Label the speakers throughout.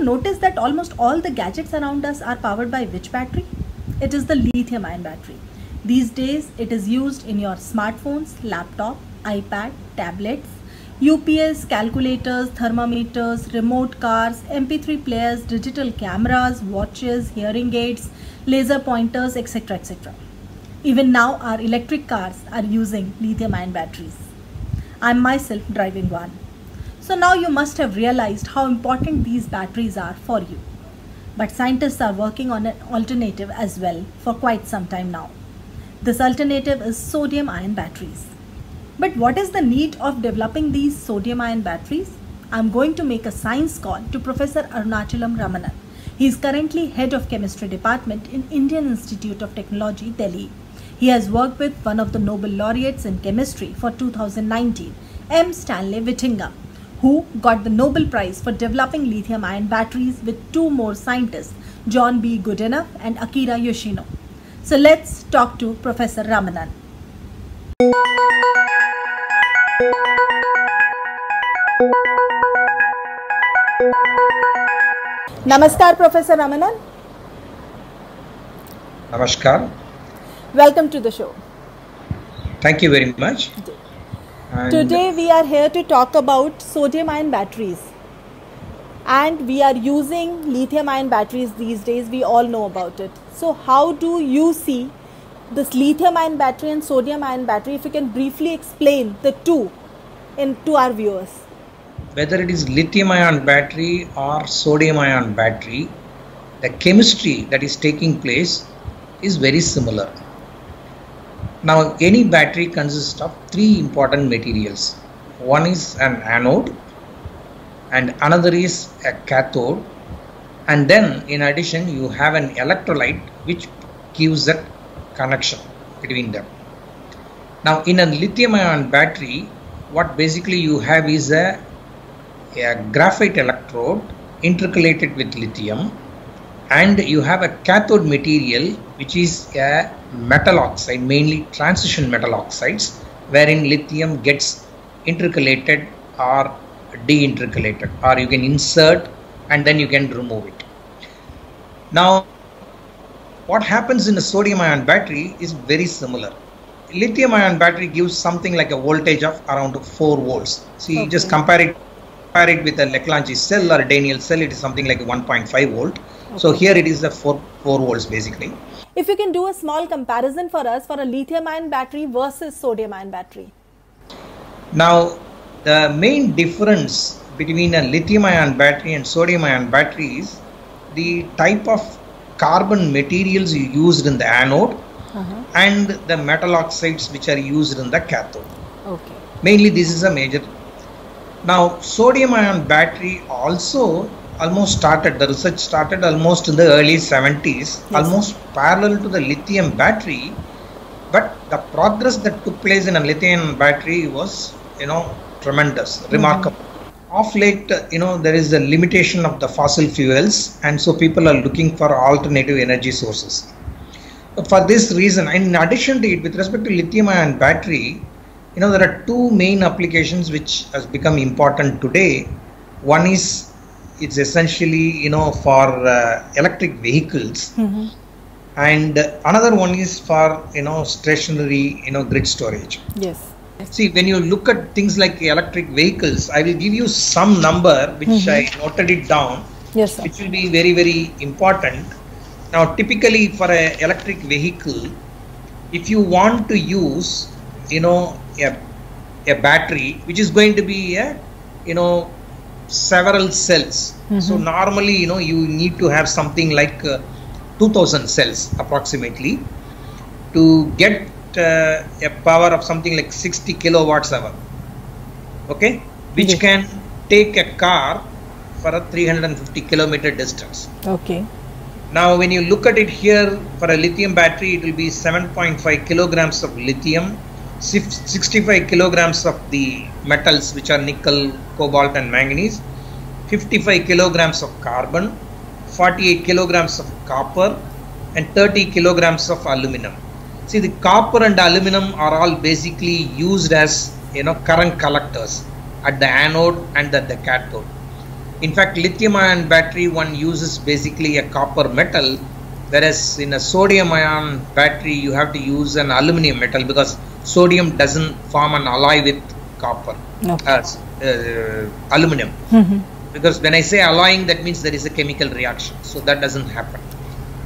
Speaker 1: noticed that almost all the gadgets around us are powered by which battery? It is the lithium ion battery. These days, it is used in your smartphones, laptop, iPad, tablets, UPS, calculators, thermometers, remote cars, MP3 players, digital cameras, watches, hearing aids, laser pointers, etc. etc. Even now, our electric cars are using lithium ion batteries. I am myself driving one. So now you must have realized how important these batteries are for you. But scientists are working on an alternative as well for quite some time now. This alternative is sodium ion batteries. But what is the need of developing these sodium ion batteries? I am going to make a science call to Professor Arunachalam Ramanan. He is currently head of chemistry department in Indian Institute of Technology, Delhi. He has worked with one of the Nobel laureates in chemistry for 2019, M. Stanley Whittingham, who got the Nobel Prize for developing lithium-ion batteries with two more scientists, John B. Goodenough and Akira Yoshino. So let's talk to Professor Ramanan. Namaskar, Professor Ramanan.
Speaker 2: Namaskar.
Speaker 1: Welcome to the show.
Speaker 2: Thank you very much.
Speaker 1: Today we are here to talk about sodium ion batteries, and we are using lithium ion batteries these days. We all know about it. So how do you see this lithium ion battery and sodium ion battery? If you can briefly explain the two to our viewers.
Speaker 2: Whether it is lithium ion battery or sodium ion battery, the chemistry that is taking place is very similar. Now, any battery consists of three important materials. One is an anode, and another is a cathode, and then in addition you have an electrolyte which gives that connection between them. Now, in a lithium ion battery, what basically you have is a graphite electrode intercalated with lithium, and you have a cathode material which is a metal oxide, mainly transition metal oxides, wherein lithium gets intercalated or deintercalated, or you can insert and then you can remove it. Now, what happens in a sodium ion battery is very similar. Lithium ion battery gives something like a voltage of around 4 volts. See, okay. Just compare it with a Leclanche cell or a Daniel cell, it is something like 1.5 volt. Okay. So here it is a 4 volts basically.
Speaker 1: If you can do a small comparison for us for a lithium ion battery versus sodium ion battery.
Speaker 2: Now, the main difference between a lithium ion battery and sodium ion battery is the type of carbon materials used in the anode and the metal oxides which are used in the cathode.
Speaker 1: Okay.
Speaker 2: Mainly this is a major. Now, sodium ion battery also the research started almost in the early 70s, yes, almost parallel to the lithium battery, but the progress that took place in a lithium battery was, tremendous, remarkable. Of late, there is a limitation of the fossil fuels, and so people are looking for alternative energy sources. But for this reason, in addition to it, with respect to lithium ion battery, there are two main applications which has become important today. One is it's essentially for electric vehicles, and another one is for stationary grid storage.
Speaker 1: Yes.
Speaker 2: See, when you look at things like electric vehicles, I will give you some number which I noted it down.
Speaker 1: Yes, sir.
Speaker 2: Which will be very, very important. Now, typically for an electric vehicle, if you want to use a battery which is going to be several cells. So normally you need to have something like 2000 cells approximately to get a power of something like 60 kilowatts hour, okay, which can take a car for a 350 kilometer distance.
Speaker 1: Okay.
Speaker 2: Now when you look at it here, for a lithium battery it will be 7.5 kilograms of lithium, 65 kilograms of the metals which are nickel, cobalt and manganese, 55 kilograms of carbon, 48 kilograms of copper and 30 kilograms of aluminum. See, the copper and aluminum are all basically used as current collectors at the anode and at the cathode. In fact, lithium ion battery one uses basically a copper metal, whereas in a sodium ion battery you have to use an aluminum metal because sodium doesn't form an alloy with copper,
Speaker 1: Okay.
Speaker 2: aluminum.
Speaker 1: Mhm.
Speaker 2: Because when I say alloying, that means there is a chemical reaction, so that doesn't happen.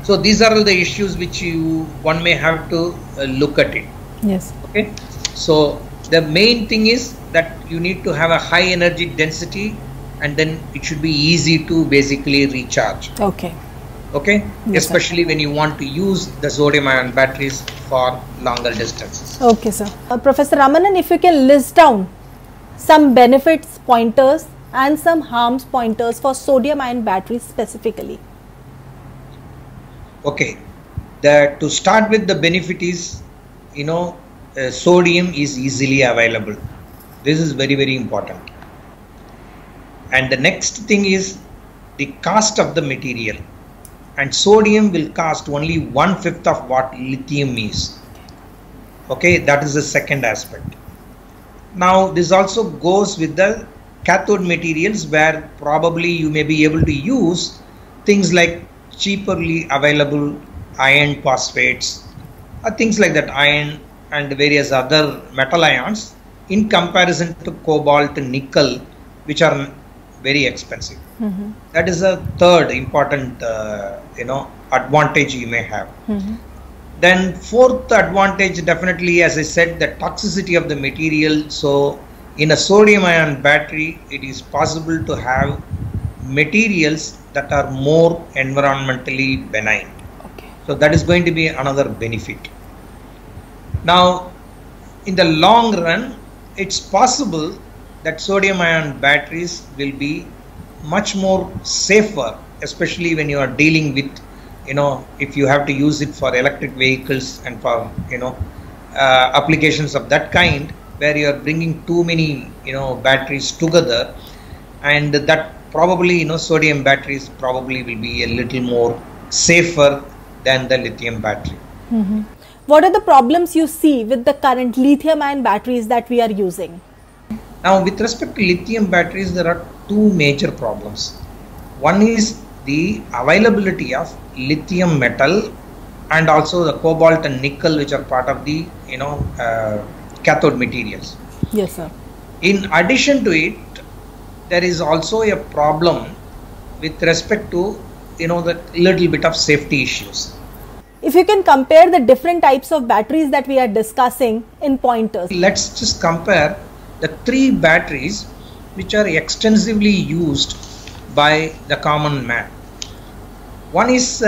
Speaker 2: So these are the issues which one may have to look at it.
Speaker 1: Yes.
Speaker 2: Okay, so the main thing is that you need to have a high energy density, and then it should be easy to basically recharge.
Speaker 1: Okay.
Speaker 2: Okay,
Speaker 1: Yes, sir.
Speaker 2: especially when you want to use the sodium ion batteries for longer distances.
Speaker 1: Okay, sir. Professor Ramanan, if you can list down some benefits pointers and some harms pointers for sodium ion batteries specifically.
Speaker 2: Okay, to start with, the benefit is, sodium is easily available. This is very, very important. And the next thing is the cost of the material. And sodium will cost only 1/5 of what lithium is. Okay, that is the second aspect. Now, this also goes with the cathode materials, where probably you may be able to use things like cheaply available iron phosphates, or things like that, iron and various other metal ions, in comparison to cobalt and nickel, which are very expensive.
Speaker 1: Mm-hmm.
Speaker 2: That is a third important advantage you may have.
Speaker 1: Mm-hmm.
Speaker 2: Then fourth advantage, definitely, as I said, the toxicity of the material. So in a sodium ion battery, it is possible to have materials that are more environmentally benign.
Speaker 1: Okay.
Speaker 2: So that is going to be another benefit. Now, in the long run, it's possible that sodium ion batteries will be much more safer, especially when you are dealing with, if you have to use it for electric vehicles and for, applications of that kind, where you are bringing too many, batteries together, and that probably, sodium batteries probably will be a little more safer than the lithium battery.
Speaker 1: Mm-hmm. What are the problems you see with the current lithium ion batteries that we are using?
Speaker 2: Now, with respect to lithium batteries, there are two major problems. One is the availability of lithium metal and also the cobalt and nickel, which are part of the cathode materials.
Speaker 1: Yes, sir.
Speaker 2: In addition to it, there is also a problem with respect to the little bit of safety issues.
Speaker 1: If you can compare the different types of batteries that we are discussing in pointers.
Speaker 2: Let's just compare the three batteries which are extensively used by the common man. One is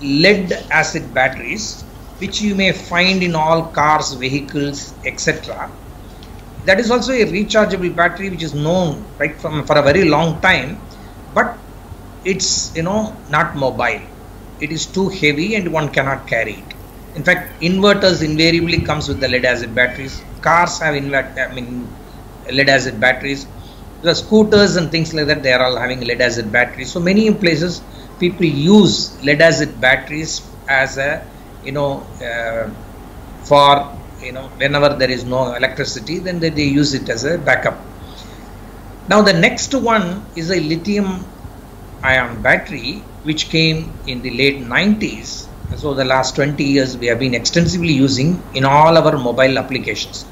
Speaker 2: lead acid batteries, which you may find in all cars, vehicles, etc. That is also a rechargeable battery which is known right from for a very long time, but it's not mobile. It is too heavy and one cannot carry it. In fact, inverters invariably comes with the lead acid batteries. Cars have lead acid batteries. The scooters and things like that, they are all having lead acid batteries. So many places people use lead acid batteries as a for whenever there is no electricity, then they use it as a backup. Now the next one is a lithium ion battery, which came in the late 90s. So the last 20 years we have been extensively using in all our mobile applications.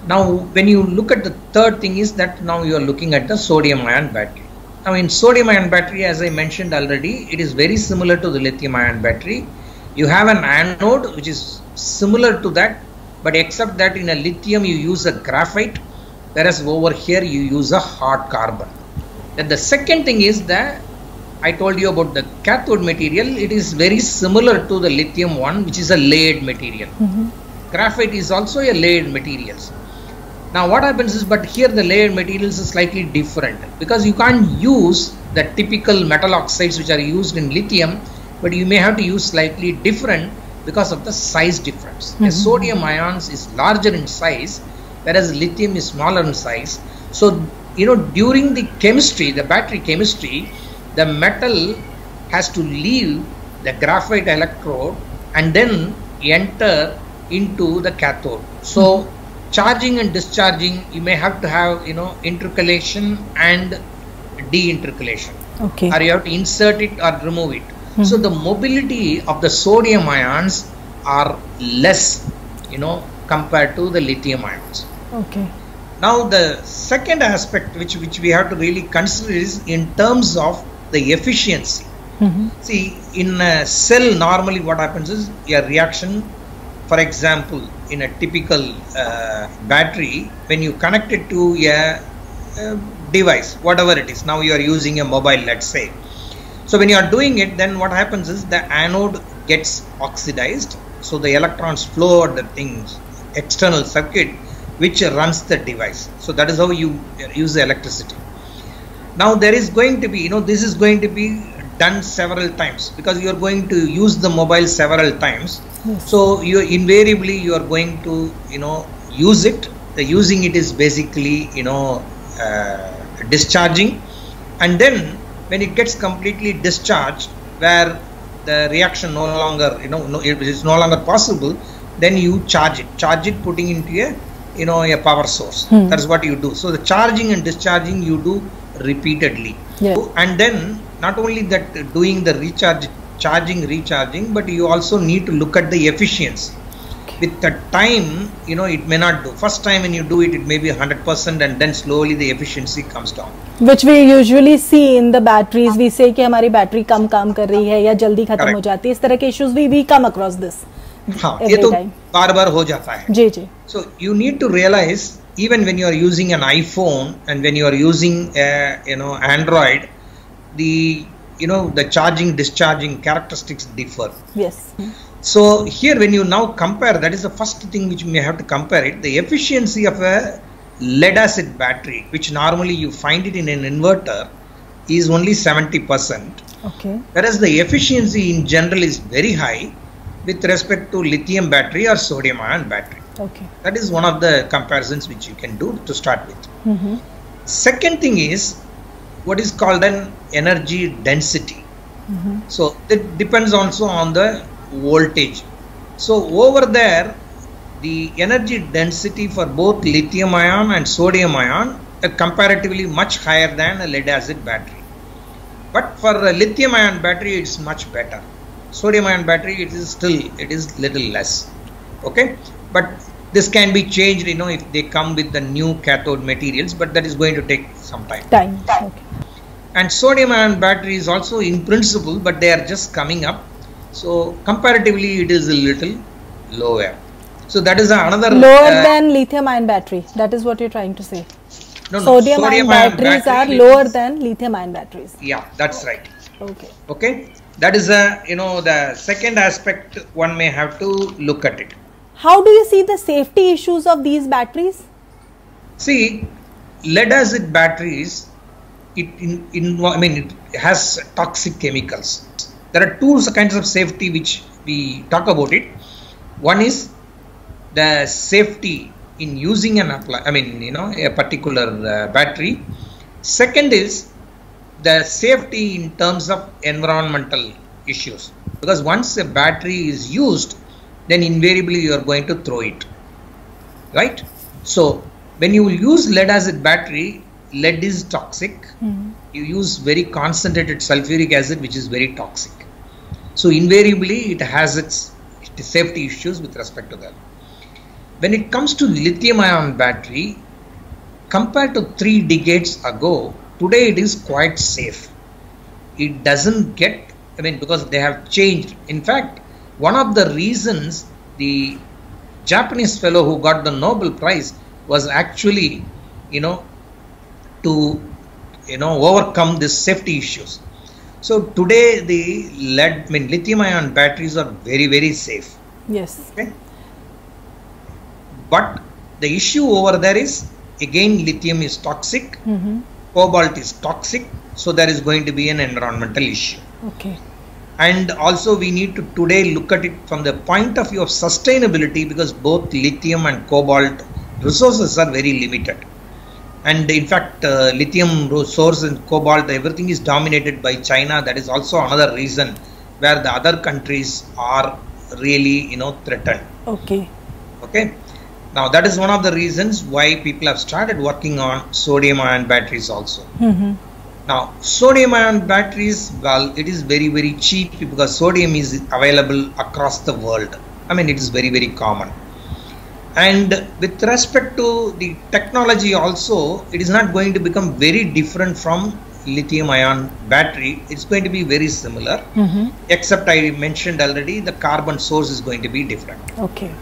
Speaker 2: Now when you look at the third thing is that now you are looking at the sodium ion battery. Now in sodium ion battery, as I mentioned already, it is very similar to the lithium ion battery. You have an anode which is similar to that, but except that in a lithium you use a graphite, whereas over here you use a hard carbon. Then the second thing is that I told you about the cathode material. It is very similar to the lithium one, which is a layered material. Graphite is also a layered materials. Now what happens is, but here the layered materials is slightly different, because you can't use the typical metal oxides which are used in lithium, but you may have to use slightly different because of the size difference. The sodium ions is larger in size, whereas lithium is smaller in size. So during the chemistry, the battery chemistry, the metal has to leave the graphite electrode and then enter into the cathode. So charging and discharging, you may have to have intercalation and deintercalation,
Speaker 1: Okay.
Speaker 2: or you have to insert it or remove it. So the mobility of the sodium ions are less, compared to the lithium ions.
Speaker 1: Okay.
Speaker 2: Now the second aspect which we have to really consider is in terms of the efficiency. See, in a cell normally what happens is a reaction. For example, in a typical battery, when you connect it to a device, whatever it is, now you are using a mobile, let's say. So when you are doing it, then what happens is the anode gets oxidized, so the electrons flow at the things external circuit which runs the device. So that is how you use the electricity. Now there is going to be, this is going to be done several times, because you are going to use the mobile several times.
Speaker 1: Yes.
Speaker 2: So you invariably you are going to use it. The using it is basically discharging, and then when it gets completely discharged, where the reaction no longer it is no longer possible, then you charge it putting into a power source. That's what you do. So the charging and discharging you do repeatedly.
Speaker 1: Yes.
Speaker 2: And then not only that, doing the recharging, but you also need to look at the efficiency. With the time, it may not do. First time when you do it, it may be 100%, and then slowly the efficiency comes down.
Speaker 1: Which we usually see in the batteries. We say कि हमारी battery कम काम कर रही है या जल्दी खत्म हो जाती है. इस तरह के issues we come across this.
Speaker 2: हाँ, ये तो बार-बार हो जाता है.
Speaker 1: जी जी.
Speaker 2: So you need to realize, even when you are using an iPhone and when you are using Android, the charging discharging characteristics differ.
Speaker 1: Yes.
Speaker 2: So here when you now compare, that is the first thing which you may have to compare it, the efficiency of a lead acid battery, which normally you find it in an inverter, is only 70%.
Speaker 1: Okay.
Speaker 2: Whereas the efficiency in general is very high with respect to lithium battery or sodium ion battery.
Speaker 1: Okay.
Speaker 2: That is one of the comparisons which you can do to start with. Second thing is what is called an energy density. So that depends also on the voltage. So over there, the energy density for both lithium ion and sodium ion are comparatively much higher than a lead acid battery. But for a lithium ion battery, it's much better. Sodium ion battery, it is little less. Okay, but this can be changed, if they come with the new cathode materials, but that is going to take some time.
Speaker 1: Okay.
Speaker 2: And sodium ion battery is also in principle, but they are just coming up. So comparatively, it is a little lower. So that is another
Speaker 1: lower than lithium ion battery. That is what you're trying to say.
Speaker 2: No,
Speaker 1: sodium ion batteries are lower than lithium ion batteries.
Speaker 2: Yeah, that's right.
Speaker 1: Okay.
Speaker 2: Okay. That is the second aspect one may have to look at it.
Speaker 1: How do you see the safety issues of these batteries?
Speaker 2: See, lead acid batteries, it has toxic chemicals. There are two kinds of safety which we talk about it. One is the safety in using a particular battery. Second is the safety in terms of environmental issues, because once a battery is used, then invariably you are going to throw it, right? So when you use lead acid battery, lead is toxic. You use very concentrated sulfuric acid, which is very toxic. So invariably it has its safety issues with respect to that. When it comes to lithium ion battery, compared to 3 decades ago, today it is quite safe. It doesn't get, because they have changed. In fact, one of the reasons the Japanese fellow who got the Nobel Prize was actually, to overcome these safety issues. So today the lithium ion batteries are very, very safe.
Speaker 1: Yes.
Speaker 2: Okay. But the issue over there is, again, lithium is toxic, cobalt is toxic, so there is going to be an environmental issue.
Speaker 1: Okay.
Speaker 2: And also we need to today look at it from the point of view of sustainability, because both lithium and cobalt resources are very limited. And in fact, lithium resource and cobalt, everything is dominated by China. That is also another reason where the other countries are really, threatened.
Speaker 1: Okay.
Speaker 2: Okay. Now that is one of the reasons why people have started working on sodium ion batteries also. Now, sodium ion batteries, well, it is very, very cheap because sodium is available across the world. I mean, it is very, very common. And with respect to the technology also, it is not going to become very different from lithium ion battery. It's going to be very similar, except I mentioned already the carbon source is going to be different.
Speaker 1: Okay.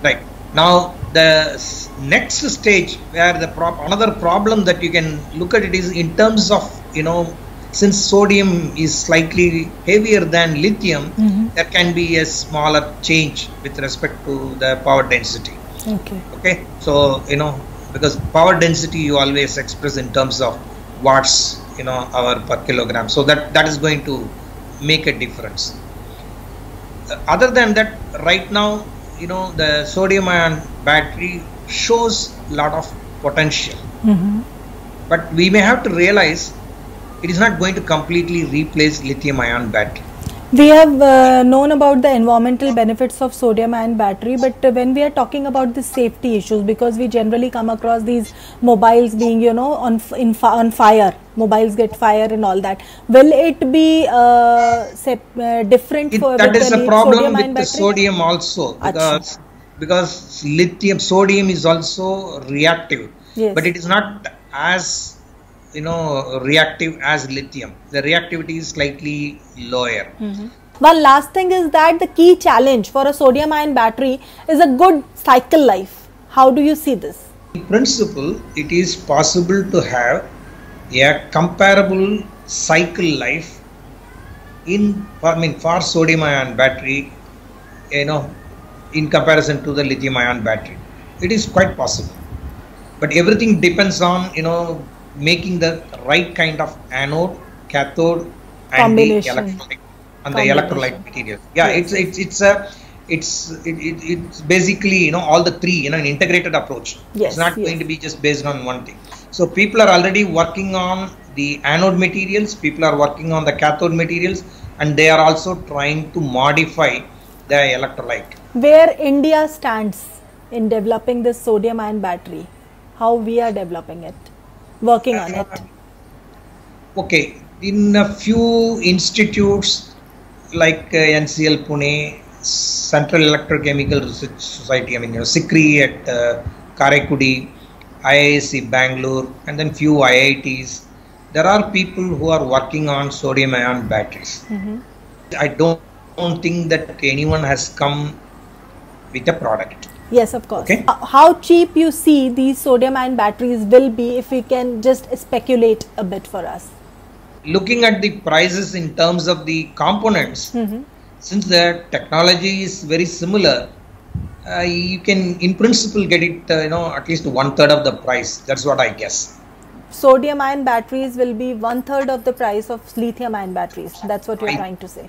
Speaker 2: Right. Now, the next stage where the another problem that you can look at it is in terms of, since sodium is slightly heavier than lithium, there can be a smaller change with respect to the power density. Okay. So, because power density you always express in terms of watts, hour per kilogram. So that is going to make a difference. Other than that, right now, the sodium ion battery shows a lot of potential. But we may have to realize it is not going to completely replace lithium ion battery.
Speaker 1: We have known about the environmental benefits of sodium ion battery, but when we are talking about the safety issues, because we generally come across these mobiles being, on fire, mobiles get fire and all that. Will it be different for
Speaker 2: that is a problem with the
Speaker 1: battery?
Speaker 2: Sodium also, because sodium is also reactive, but it is not as reactive as lithium. The reactivity is slightly lower.
Speaker 1: One last thing is that the key challenge for a sodium ion battery is a good cycle life. How do you see this?
Speaker 2: In principle, it is possible to have a comparable cycle life for sodium ion battery, in comparison to the lithium ion battery. It is quite possible, but everything depends on making the right kind of anode, cathode, and the electrolyte material. Yeah, it's basically all the three an integrated approach. It's not going to be just based on one thing. So people are already working on the anode materials, people are working on the cathode materials, and they are also trying to modify the electrolyte.
Speaker 1: Where India stands in developing this sodium ion battery, how we are developing it, working on it?
Speaker 2: Okay, in a few institutes like NCL Pune, Central Electrochemical Research Society, SICRI at Karaikudi, IISc Bangalore, and then few IITs, there are people who are working on sodium ion batteries. I don't think that anyone has come with a product.
Speaker 1: Yes, of course.
Speaker 2: Okay.
Speaker 1: How cheap you see these sodium ion batteries will be, if we can just speculate a bit for us?
Speaker 2: Looking at the prices in terms of the components, since the technology is very similar, you can in principle get it at least 1/3 of the price. That's what I guess.
Speaker 1: Sodium ion batteries will be 1/3 of the price of lithium ion batteries. That's what you're trying to say.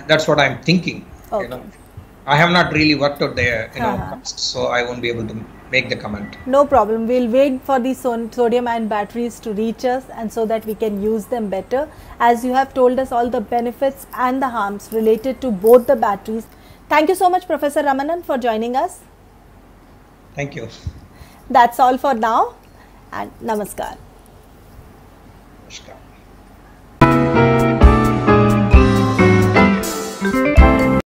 Speaker 2: That's what I'm thinking.
Speaker 1: Okay.
Speaker 2: I have not really worked out the cost, so I won't be able to make the comment.
Speaker 1: No problem. We'll wait for these sodium ion batteries to reach us, and so that we can use them better. As you have told us all the benefits and the harms related to both the batteries. Thank you so much, Professor Ramanan, for joining us.
Speaker 2: Thank you.
Speaker 1: That's all for now, and namaskar.
Speaker 2: Namaskar.